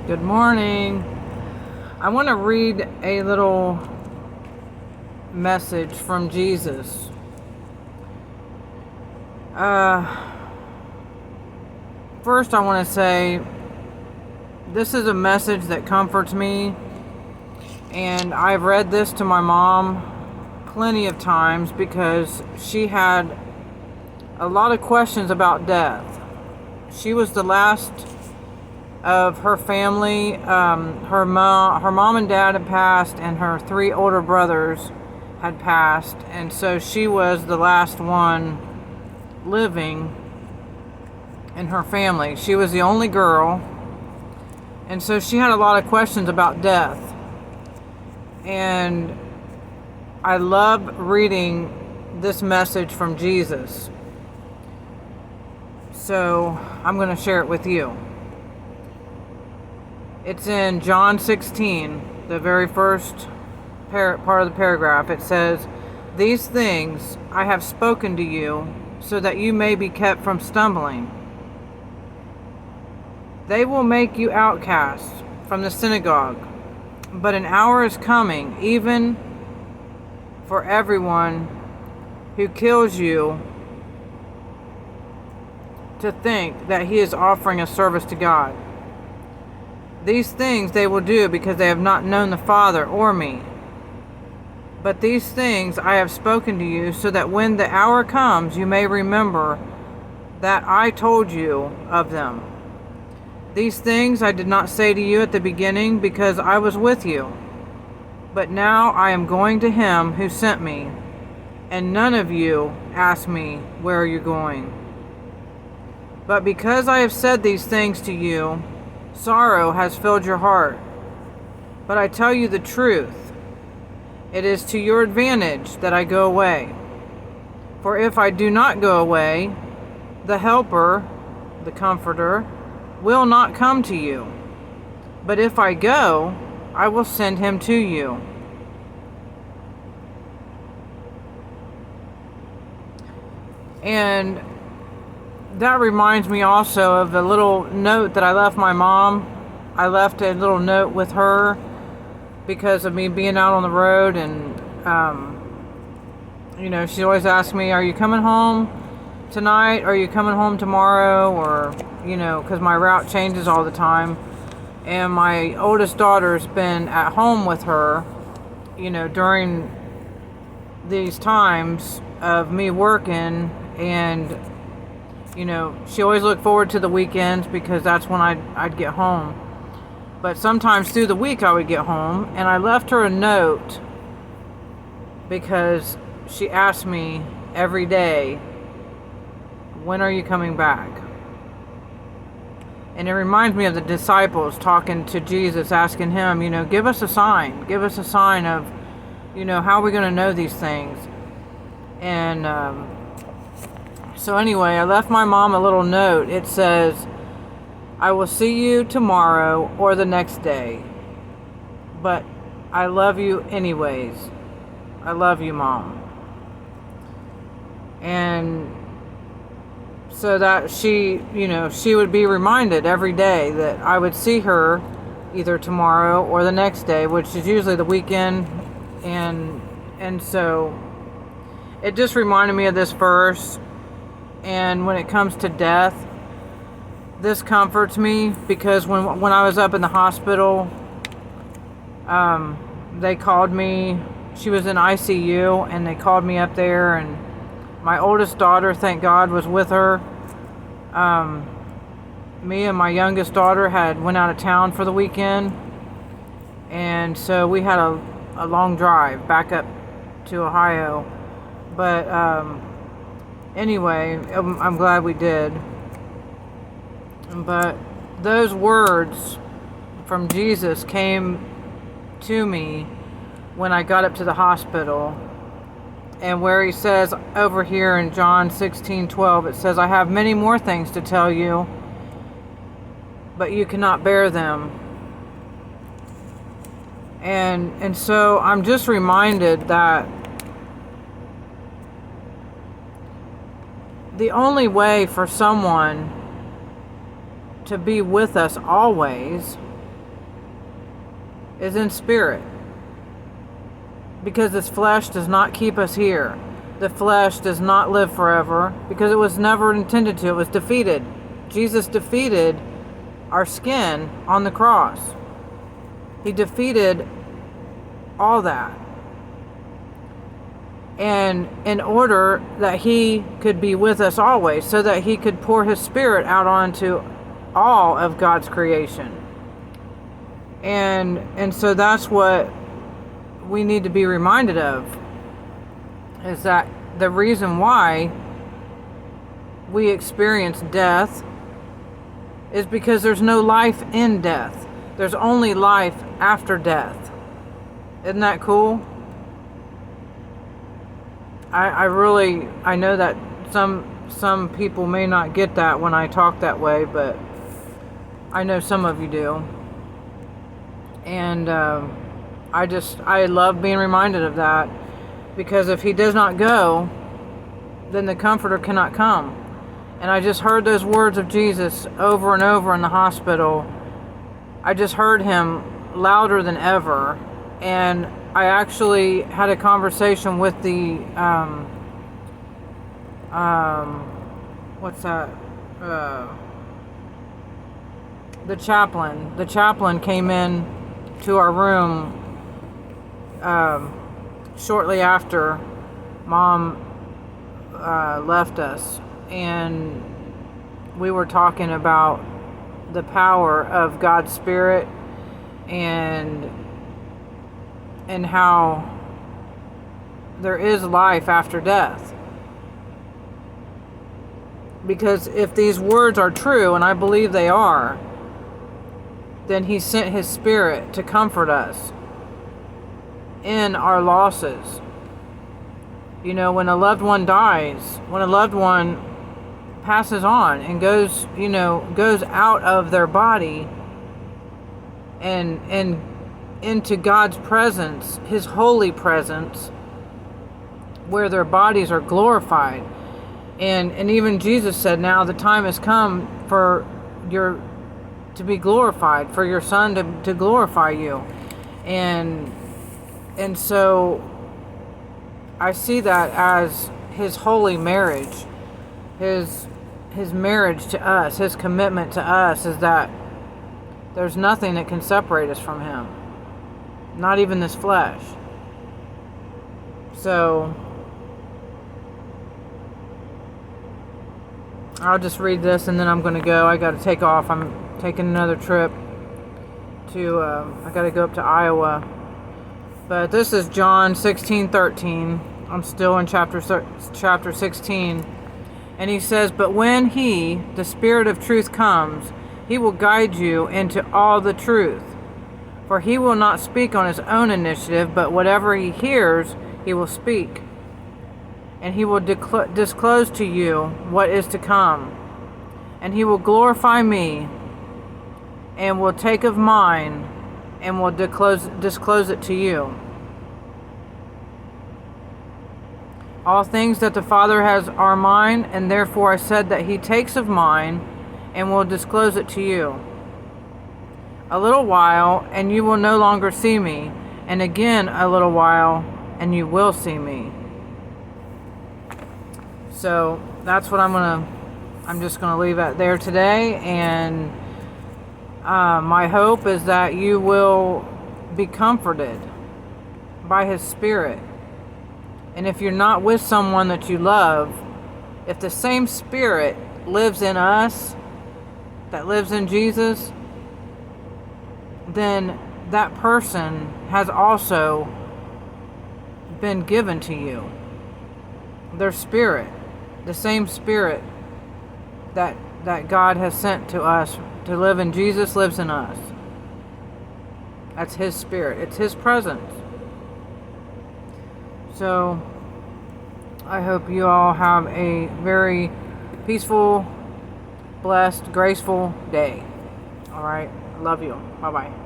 Good morning. I want to read a little message from Jesus. First, I want to say this is a message that comforts me, and I've read this to my mom plenty of times because she had a lot of questions about death. She was the last of her family. Her mom and dad had passed, and her 3 older brothers had passed, and so she was the last one living in her family. She was the only girl, and so she had a lot of questions about death. And I love reading this message from Jesus, so I'm going to share it with you. It's in John 16, the very first part of the paragraph. It says, "These things I have spoken to you so that you may be kept from stumbling. They will make you outcasts from the synagogue, but an hour is coming, even for everyone who kills you, to think that he is offering a service to God. These things they will do because they have not known the Father or me. But these things I have spoken to you so that when the hour comes you may remember that I told you of them. These things I did not say to you at the beginning because I was with you. But now I am going to him who sent me, and none of you ask me, 'Where are you going?' But because I have said these things to you, sorrow has filled your heart. But I tell you the truth. It is to your advantage that I go away. For if I do not go away, the Helper, the Comforter, will not come to you. But if I go, I will send him to you." And that reminds me also of the little note that I left my mom. I left a little note with her because of me being out on the road, and she always asks me, "Are you coming home tonight? Are you coming home tomorrow?" Or because my route changes all the time. And my oldest daughter's been at home with her, during these times of me working, and she always looked forward to the weekends because that's when I'd get home. But sometimes through the week I would get home, and I left her a note because she asked me every day, "When are you coming back?" And it reminds me of the disciples talking to Jesus, asking him, "Give us a sign. Give us a sign of, how are we going to know these things?" And so anyway, I left my mom a little note. It says, "I will see you tomorrow or the next day. But I love you anyways. I love you, Mom." And so that she would be reminded every day that I would see her either tomorrow or the next day, which is usually the weekend. And so it just reminded me of this verse. And when it comes to death, this comforts me because when I was up in the hospital, they called me. She was in ICU, and they called me up there, and my oldest daughter, thank God, was with her. Me and my youngest daughter went out of town for the weekend, and so we had a long drive back up to Ohio. But anyway, I'm glad we did. But those words from Jesus came to me when I got up to the hospital, and where he says over here in John 16:12, it says, "I have many more things to tell you, but you cannot bear them." And so I'm just reminded that the only way for someone to be with us always is in spirit. Because this flesh does not keep us here. The flesh does not live forever because it was never intended to. It was defeated. Jesus defeated our skin on the cross. He defeated all that. And in order that he could be with us always, so that he could pour his spirit out onto all of God's creation. And so that's what we need to be reminded of, is that the reason why we experience death is because there's no life in death. There's only life after death. Isn't that cool? I know that some people may not get that when I talk that way, but I know some of you do. And I love being reminded of that, because if he does not go, then the Comforter cannot come. And I just heard those words of Jesus over and over in the hospital. I just heard him louder than ever. And I actually had a conversation with the the chaplain. The chaplain came in to our room shortly after Mom left us, and we were talking about the power of God's Spirit and how there is life after death. Because if these words are true, and I believe they are, then he sent his Spirit to comfort us in our losses. You know, when a loved one dies, when a loved one passes on and goes out of their body and into God's presence, his holy presence, where their bodies are glorified. And even Jesus said, now the time has come for to be glorified, for your Son to glorify you. And so I see that as his holy marriage, his marriage to us, his commitment to us, is that there's nothing that can separate us from him. Not even this flesh. So I'll just read this and then I'm going to go. I got to take off. I'm taking another trip to, I got to go up to Iowa. But this is John 16:13. I'm still in chapter 16. And he says, but when he, the Spirit of truth, comes, he will guide you into all the truth. For he will not speak on his own initiative, but whatever he hears, he will speak. And he will disclose to you what is to come. And he will glorify me, and will take of mine, and will disclose it to you. All things that the Father has are mine, and therefore I said that he takes of mine, and will disclose it to you. A little while, and you will no longer see me, and again a little while, and you will see me. So that's what I'm just gonna leave it there today. And my hope is that you will be comforted by his Spirit. And if you're not with someone that you love, if the same Spirit lives in us that lives in Jesus, then that person has also been given to you. Their spirit, the same Spirit that God has sent to us to live in Jesus, lives in us. That's his Spirit. It's his presence. So I hope you all have a very peaceful, blessed, graceful day. All right. Love you. Bye-bye.